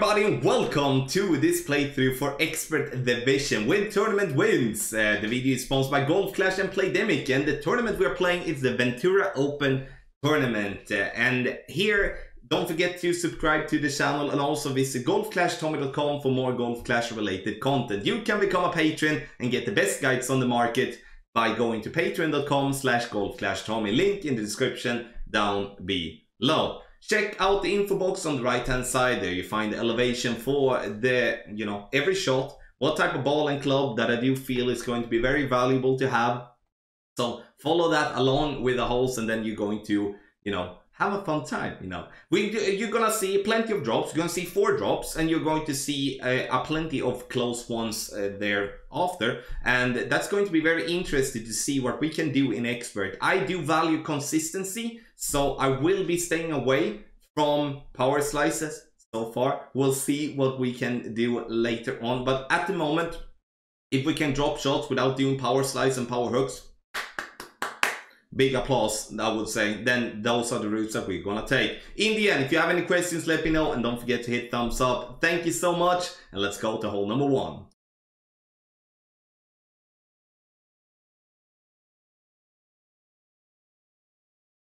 everybody and welcome to this playthrough for Expert Division with Tournament Wins. The video is sponsored by Golf Clash and Playdemic, and the tournament we are playing is the Ventura Open Tournament. And here, don't forget to subscribe to the channel and also visit golfclashtommy.com for more Golf Clash related content. You can become a patron and get the best guides on the market by going to patreon.com/golfclashtommy. Link in the description down below. Check out the info box on the right hand side. There you find the elevation for the, every shot, what type of ball and club that I do feel is going to be very valuable to have. So follow that along with the holes, and then you're going to, have a fun time. You're gonna see plenty of drops. You're gonna see 4 drops, and you're going to see a plenty of close ones thereafter. And that's going to be very interesting to see what we can do in Expert. I do value consistency, so I will be staying away from power slices so far. We'll see what we can do later on. But at the moment, if we can drop shots without doing power slice and power hooks, big applause, I would say. Then those are the routes that we're gonna take. In the end, if you have any questions, let me know, and don't forget to hit thumbs up. Thank you so much, and let's go to hole number 1.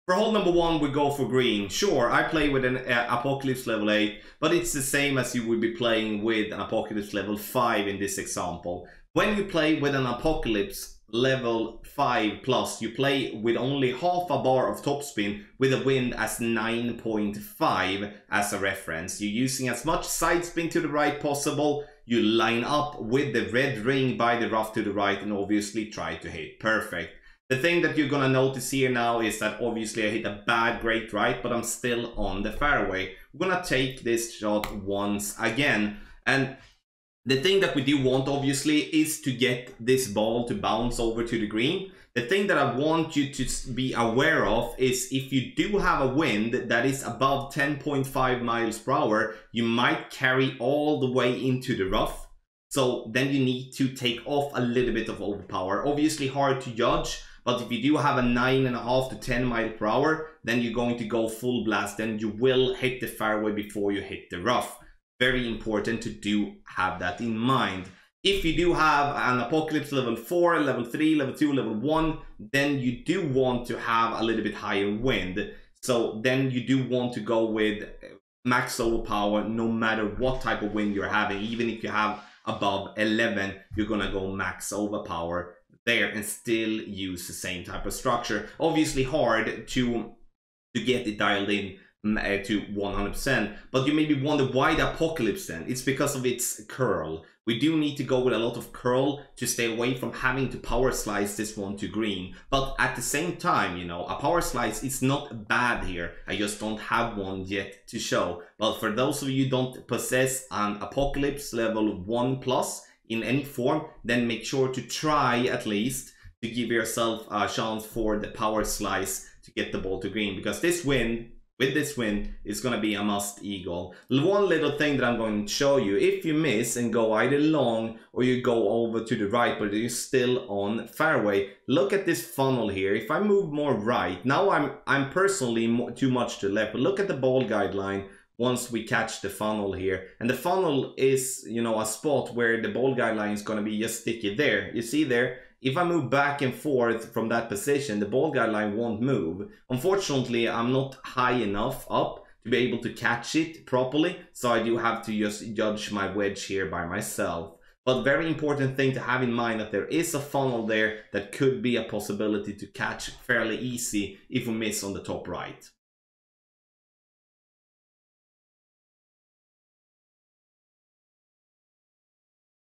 For hole number 1, we go for green. Sure, I play with an Apocalypse level 8, but it's the same as you would be playing with an Apocalypse level 5 in this example. When you play with an Apocalypse level 5 plus, you play with only half a bar of topspin with a wind as 9.5 as a reference. You're using as much side spin to the right possible. You line up with the red ring by the rough to the right and obviously try to hit perfect. The thing that you're gonna notice here now is that obviously I hit a bad great right, but I'm still on the fairway. We're gonna take this shot once again, and the thing that we do want, obviously, is to get this ball to bounce over to the green. The thing that I want you to be aware of is if you do have a wind that is above 10.5 miles per hour, you might carry all the way into the rough. So then you need to take off a little bit of overpower. Obviously hard to judge, but if you do have a 9.5 to 10 miles per hour, then you're going to go full blast and you will hit the fairway before you hit the rough. Very important to have that in mind. If you do have an Apocalypse level 4, level 3, level 2, level 1, then you do want to have a little bit higher wind. So then you do want to go with max overpower no matter what type of wind you're having. Even if you have above 11, you're gonna go max overpower there and still use the same type of structure. Obviously hard to get it dialed in to 100%, but you maybe wonder why the Apocalypse then. It's because of its curl. We do need to go with a lot of curl to stay away from having to power slice this one to green. But at the same time, a power slice is not bad here. I just don't have one yet to show. But for those of you who don't possess an Apocalypse level 1 plus in any form, then make sure to try at least to give yourself a chance for the power slice to get the ball to green, because this wind, with this wind, is going to be a must eagle. One little thing that I'm going to show you, if you miss and go either long or you go over to the right but you're still on fairway, look at this funnel here. If I move more right, now I'm personally too much to left, but look at the ball guideline once we catch the funnel here. And the funnel is, a spot where the ball guideline is going to be just sticky there. You see there? If I move back and forth from that position, the ball guideline won't move. Unfortunately, I'm not high enough up to be able to catch it properly, so I do have to just judge my wedge here by myself. But very important thing to have in mind that there is a funnel there that could be a possibility to catch fairly easy if we miss on the top right.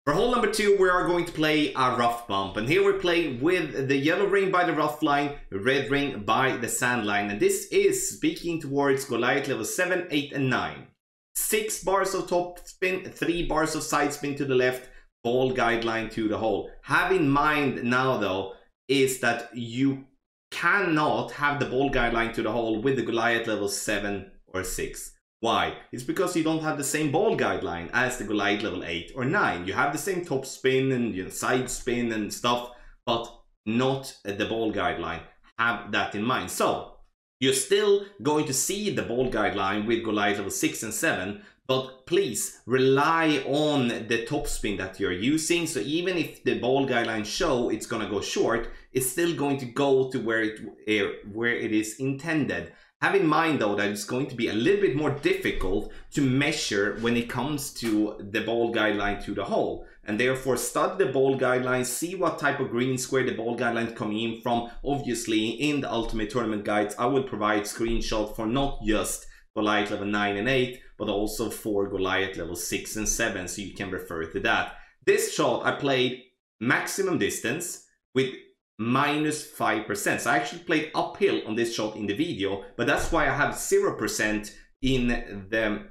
For hole number 2, we are going to play a rough bump, and here we're playing with the yellow ring by the rough line, red ring by the sand line, and this is speaking towards Goliath level 7, 8, and 9. 6 bars of top spin, 3 bars of side spin to the left, ball guideline to the hole. Have in mind now though, is that you cannot have the ball guideline to the hole with the Goliath level 7 or 6. Why? It's because you don't have the same ball guideline as the Goliath level 8 or 9. You have the same top spin and side spin and stuff, but not the ball guideline. Have that in mind. So you're still going to see the ball guideline with Goliath level 6 and 7, But please rely on the topspin that you're using. So even if the ball guidelines show it's going to go short, it's still going to go to where it is intended. Have in mind though that it's going to be a little bit more difficult to measure when it comes to the ball guideline to the hole. And therefore study the ball guidelines, see what type of green square the ball guidelines coming in from. Obviously in the Ultimate Tournament guides I will provide screenshots for not just Goliath level 9 and 8, but also for Goliath level 6 and 7, so you can refer to that. This shot I played maximum distance with -5%. So I actually played uphill on this shot in the video, but that's why I have 0% in the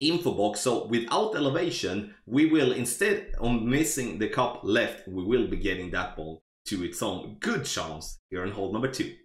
info box. So without elevation, we will, instead of missing the cup left, we will be getting that ball to its own good chance here on hole number 2.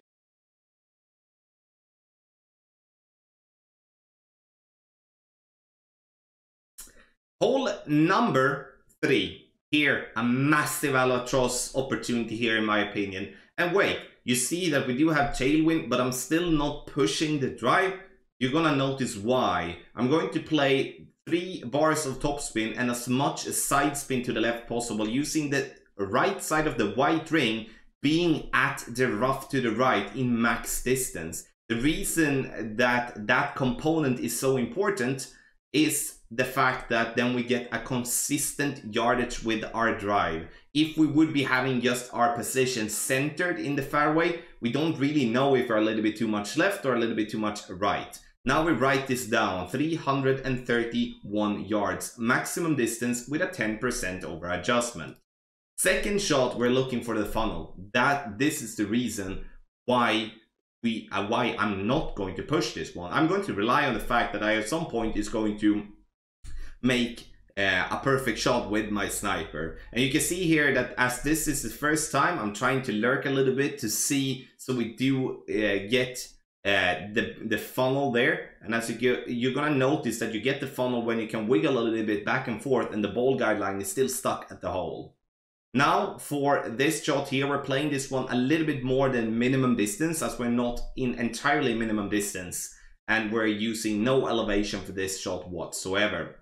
Hole number 3. Here, a massive albatross opportunity here in my opinion. And wait, you see that we do have tailwind, but I'm still not pushing the drive. You're gonna notice why. I'm going to play 3 bars of topspin and as much side spin to the left possible, using the right side of the white ring being at the rough to the right in max distance. The reason that that component is so important is the fact that then we get a consistent yardage with our drive. If we would be having just our position centered in the fairway, we don't really know if we're a little bit too much left or a little bit too much right. Now we write this down, 331 yards, maximum distance with a 10% over adjustment. Second shot, we're looking for the funnel. This is the reason why I'm not going to push this one. I'm going to rely on the fact that I at some point is going to make a perfect shot with my sniper. And you can see here that as this is the first time, I'm trying to lurk a little bit to see, so we do get the funnel there. And as you're gonna notice that you get the funnel when you can wiggle a little bit back and forth and the ball guideline is still stuck at the hole. Now for this shot here, we're playing this one a little bit more than minimum distance, as we're not in entirely minimum distance and we're using no elevation for this shot whatsoever.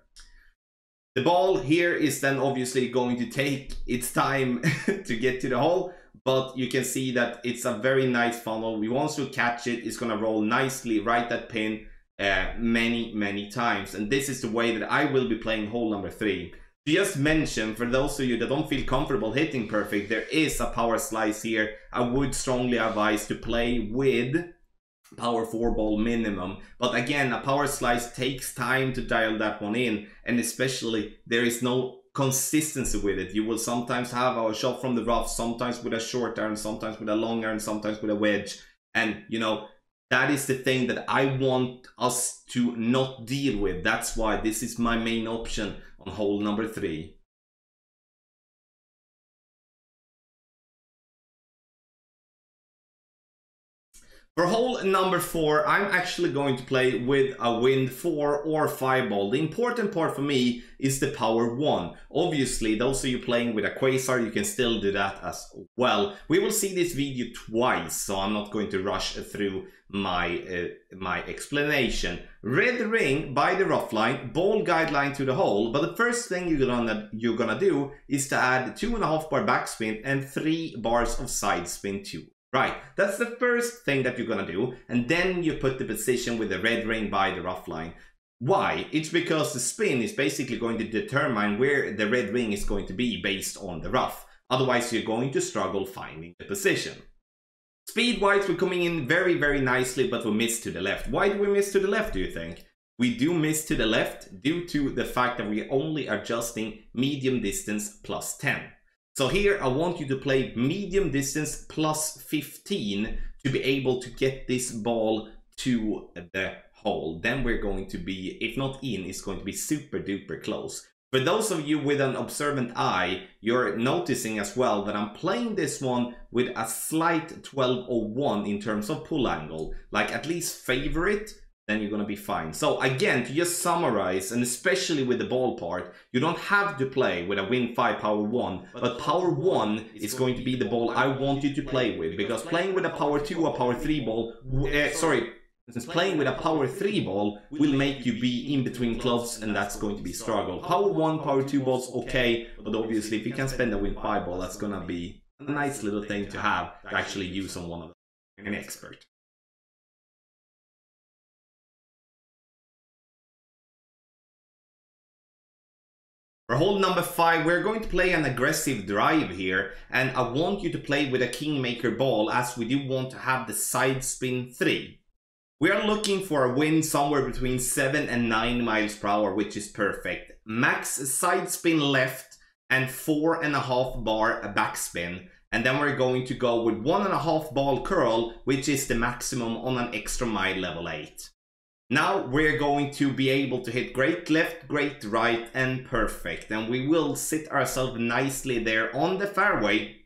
The ball here is then obviously going to take its time to get to the hole, but you can see that it's a very nice funnel. We want to catch it, it's going to roll nicely right that pin many times. And this is the way that I will be playing hole number 3. Just mention, for those of you that don't feel comfortable hitting perfect, there is a power slice here. I would strongly advise to play with power 4 ball minimum, but again, a power slice takes time to dial that one in, and especially there is no consistency with it. You will sometimes have a shot from the rough, sometimes with a short iron, sometimes with a long iron, sometimes with a wedge, and you know, that is the thing that I want us to not deal with. That's why this is my main option on hole number 3. For hole number 4, I'm actually going to play with a wind 4 or 5 ball. The important part for me is the power 1. Obviously, those of you playing with a quasar, you can still do that as well. We will see this video twice, so I'm not going to rush through my explanation. Red ring by the rough line, ball guideline to the hole, but the first thing you're gonna do is to add 2.5 bar backspin and 3 bars of side spin too. Right, that's the first thing that you're gonna do, and then you put the position with the red ring by the rough line. Why? It's because the spin is basically going to determine where the red ring is going to be based on the rough. Otherwise, you're going to struggle finding the position. Speed-wise, we're coming in very nicely, but we miss to the left. Why do we miss to the left, do you think? We do miss to the left due to the fact that we're only adjusting medium distance plus 10. So here I want you to play medium distance plus 15 to be able to get this ball to the hole. Then we're going to be, if not in, it's going to be super duper close. For those of you with an observant eye, you're noticing as well that I'm playing this one with a slight 1201 in terms of pull angle. Like at least favor it, then you're gonna be fine. So again, to just summarize, and especially with the ball part, you don't have to play with a Win 5 Power 1, but Power 1 is going to be the ball I want you to play with, because playing with a Power 2 or Power 3 ball, Since playing with a power 3 ball will make you be in between clubs, and that's going to be a struggle. Power 1, power 2 balls, okay, but obviously if you can spend a win 5 ball, that's gonna be a nice little thing to have to actually use on one of them. An expert. For hole number 5, we're going to play an aggressive drive here, and I want you to play with a Kingmaker ball, as we do want to have the side spin 3. We are looking for a wind somewhere between 7 and 9 miles per hour, which is perfect. Max side spin left and 4.5 bar backspin. And then we're going to go with 1.5 ball curl, which is the maximum on an extra mile level 8. Now we're going to be able to hit great left, great right, and perfect. And we will sit ourselves nicely there on the fairway,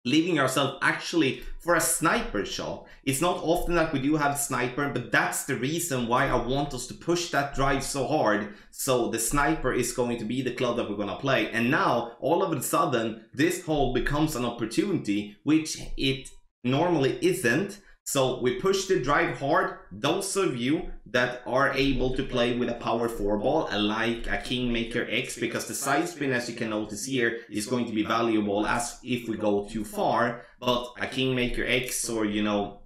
leaving ourselves actually for a sniper shot. It's not often that we do have sniper, but that's the reason why I want us to push that drive so hard. So the sniper is going to be the club that we're going to play. And now, all of a sudden, this hole becomes an opportunity, which it normally isn't. So we push the drive hard. Those of you that are able to play with a power 4 ball, like a Kingmaker X, because the side spin, as you can notice here, is going to be valuable as if we go too far. But a Kingmaker X, or you know,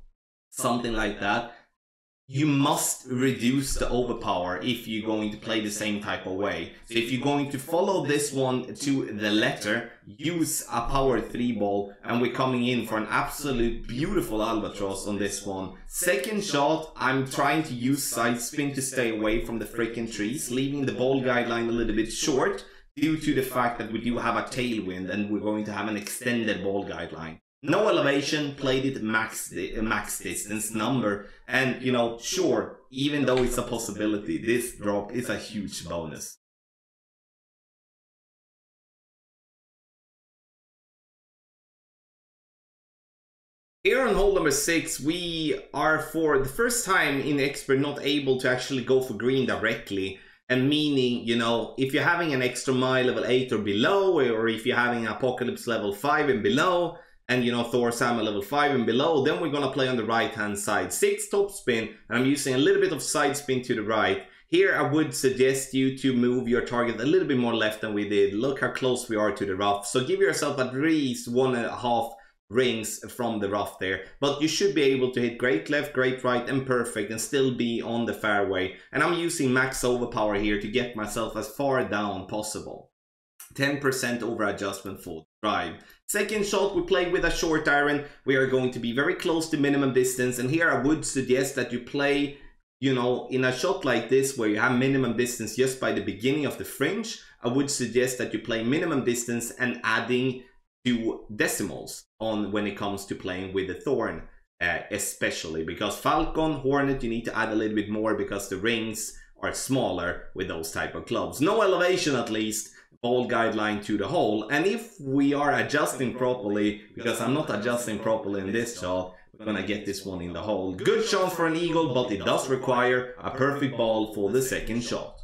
something like that, you must reduce the overpower if you're going to play the same type of way. So if you're going to follow this one to the letter, use a power 3 ball, and we're coming in for an absolute beautiful albatross on this one. Second shot, I'm trying to use side spin to stay away from the freaking trees, leaving the ball guideline a little bit short due to the fact that we do have a tailwind and we're going to have an extended ball guideline. No elevation, played it max distance number, and you know, sure, even though it's a possibility, this drop is a huge bonus. Here on hole number 6, we are for the first time in Expert not able to actually go for green directly. And meaning, you know, if you're having an extra mile level 8 or below, or if you're having Apocalypse level 5 and below, and you know, Thor Sama level 5 and below, then we're gonna play on the right hand side. 6 top spin, and I'm using a little bit of side spin to the right. Here I would suggest you to move your target a little bit more left than we did. Look how close we are to the rough. So give yourself at least 1.5 rings from the rough there. But you should be able to hit great left, great right, and perfect, and still be on the fairway. And I'm using max overpower here to get myself as far down possible. 10% over adjustment for the drive. Second shot, we play with a short iron. We are going to be very close to minimum distance, and here I would suggest that you play, you know, in a shot like this where you have minimum distance just by the beginning of the fringe. I would suggest that you play minimum distance and adding 2 decimals on when it comes to playing with the Thorn, especially because Falcon, Hornet, you need to add a little bit more because the rings are smaller with those type of clubs. No elevation at least. Ball guideline to the hole, and if we are adjusting properly, because I'm not adjusting properly in this shot, we're gonna get this one in the hole. Good chance for an eagle, but it does require a perfect ball for the second shot.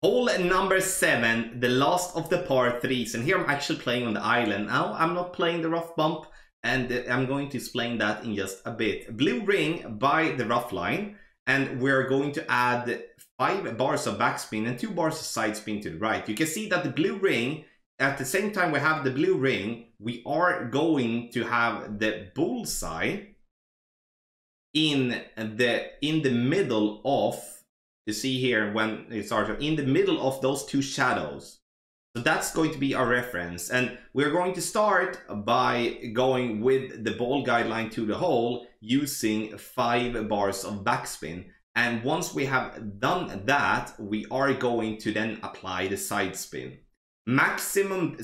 Hole number 7, the last of the par 3s, and here I'm actually playing on the island. Now I'm not playing the rough bump, and I'm going to explain that in just a bit. Blue ring by the rough line, and we're going to add 5 bars of backspin and 2 bars of side spin to the right. You can see that the blue ring, at the same time we have the blue ring, we are going to have the bullseye in the middle of, you see here when it starts, in the middle of those 2 shadows. So that's going to be our reference, and we're going to start by going with the ball guideline to the hole using 5 bars of backspin. And once we have done that, we are going to then apply the side spin. Medium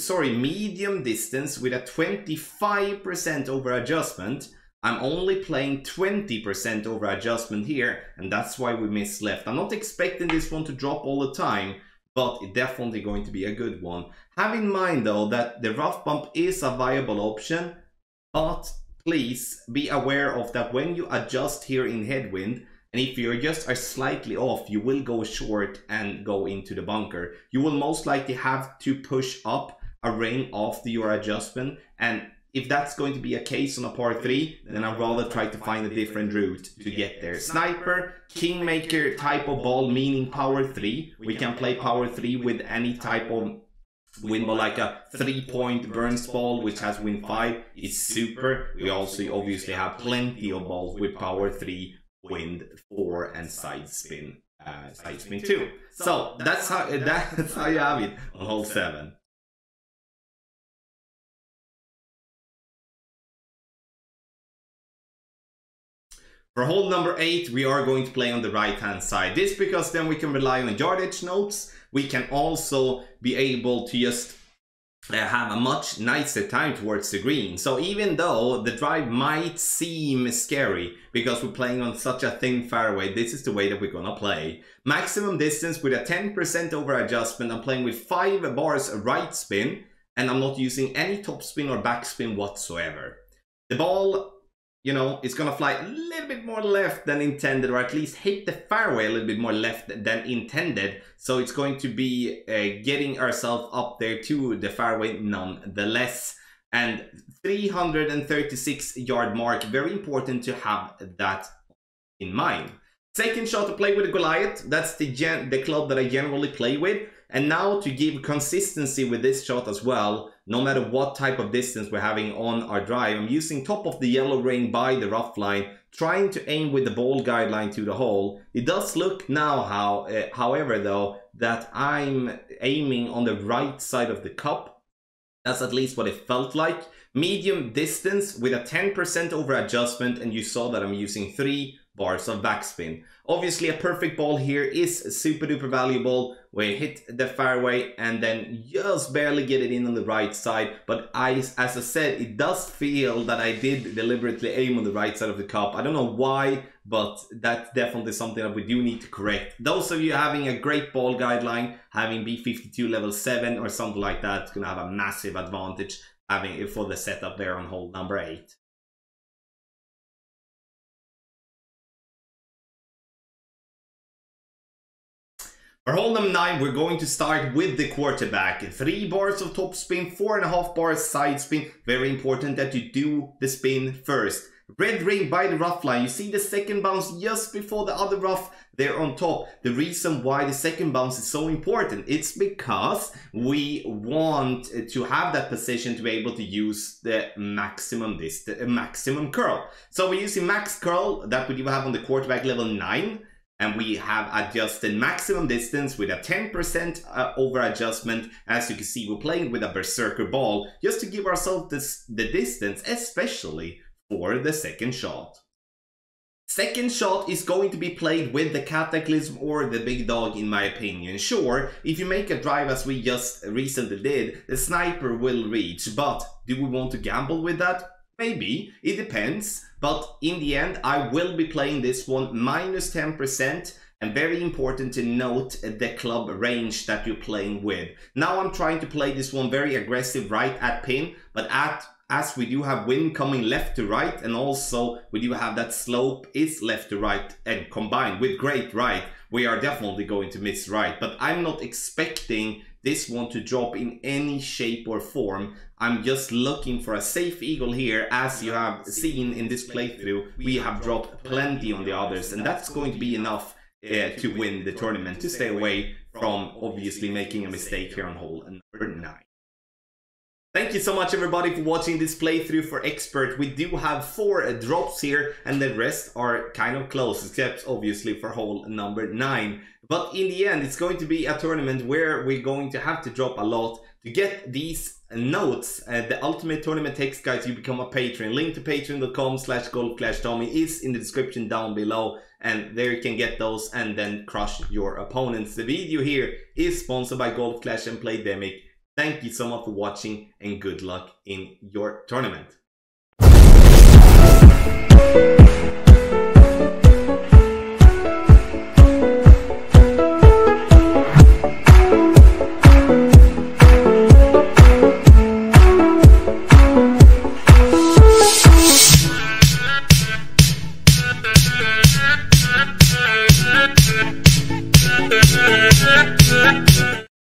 distance with a 25% over adjustment. I'm only playing 20% over adjustment here, and that's why we missed left. I'm not expecting this one to drop all the time, but it's definitely going to be a good one. Have in mind though that the rough bump is a viable option, but please be aware of that when you adjust here in headwind, and if you just are slightly off, you will go short and go into the bunker. You will most likely have to push up a ring after your adjustment, and if that's going to be a case on a par 3, then I'd rather try to find a different route to get there. Sniper, Kingmaker type of ball, meaning power 3. We can play power 3 with any type of wind ball, like a 3-point burns ball, which has wind 5. It's super. We also obviously have plenty of balls with power 3, wind 4, and side spin 2. So that's how you have it on hole 7. For hole number 8, we are going to play on the right hand side. This because then we can rely on yardage notes. We can also be able to just have a much nicer time towards the green. So even though the drive might seem scary because we're playing on such a thin fairway, this is the way that we're gonna play. Maximum distance with a 10% over adjustment. I'm playing with 5 bars right spin, and I'm not using any top spin or back spin whatsoever. The ball, you know, it's gonna fly a little bit more left than intended, or at least hit the fairway a little bit more left than intended. So it's going to be getting ourselves up there to the fairway nonetheless. And 336 yard mark, very important to have that in mind. Second shot to play with the Goliath, that's the club that I generally play with. And now to give consistency with this shot as well, no matter what type of distance we're having on our drive, I'm using top of the yellow ring by the rough line, trying to aim with the ball guideline to the hole. It does look now, however though, that I'm aiming on the right side of the cup. That's at least what it felt like. Medium distance with a 10% over adjustment, and you saw that I'm using 3 bars of backspin. Obviously a perfect ball here is super duper valuable. We hit the fairway and then just barely get it in on the right side, but as I said, it does feel that I did deliberately aim on the right side of the cup. I don't know why, but that's definitely something that we do need to correct. Those of you having a great ball guideline, having B52 level 7 or something like that, is gonna have a massive advantage having it for the setup there on hole number 8. For hole number 9, we're going to start with the quarterback. 3 bars of top spin, 4.5 bars side spin. Very important that you do the spin first. Red ring by the rough line. You see the second bounce just before the other rough there on top. The reason why the second bounce is so important, it's because we want to have that position to be able to use the maximum curl. So we're using max curl that we do have on the quarterback level 9. And we have adjusted maximum distance with a 10% over adjustment. As you can see, we're playing with a berserker ball just to give ourselves the distance, especially for the second shot. Second shot is going to be played with the Cataclysm or the Big Dog, in my opinion. Sure, if you make a drive as we just recently did, the Sniper will reach, but do we want to gamble with that? Maybe, it depends, but in the end I will be playing this one minus 10%, and very important to note the club range that you're playing with. Now I'm trying to play this one very aggressive right at pin, but as we do have wind coming left to right, and also we do have that slope is left to right, and combined with great right, we are definitely going to miss right. But I'm not expecting this one to drop in any shape or form. I'm just looking for a safe eagle here. As you have seen in this playthrough, we have dropped plenty on the others, and that's going to be enough to win the tournament, to stay away from obviously making a mistake here on hole number 9. Thank you so much everybody for watching this playthrough for Expert. We do have 4 drops here, and the rest are kind of close, except obviously for hole number 9. But in the end, it's going to be a tournament where we're going to have to drop a lot to get these notes. The ultimate tournament text guide, you become a patron. Link to patreon.com/golfclashtommy is in the description down below, and there you can get those and then crush your opponents. The video here is sponsored by Golf Clash and Playdemic. Thank you so much for watching, and good luck in your tournament. Yeah.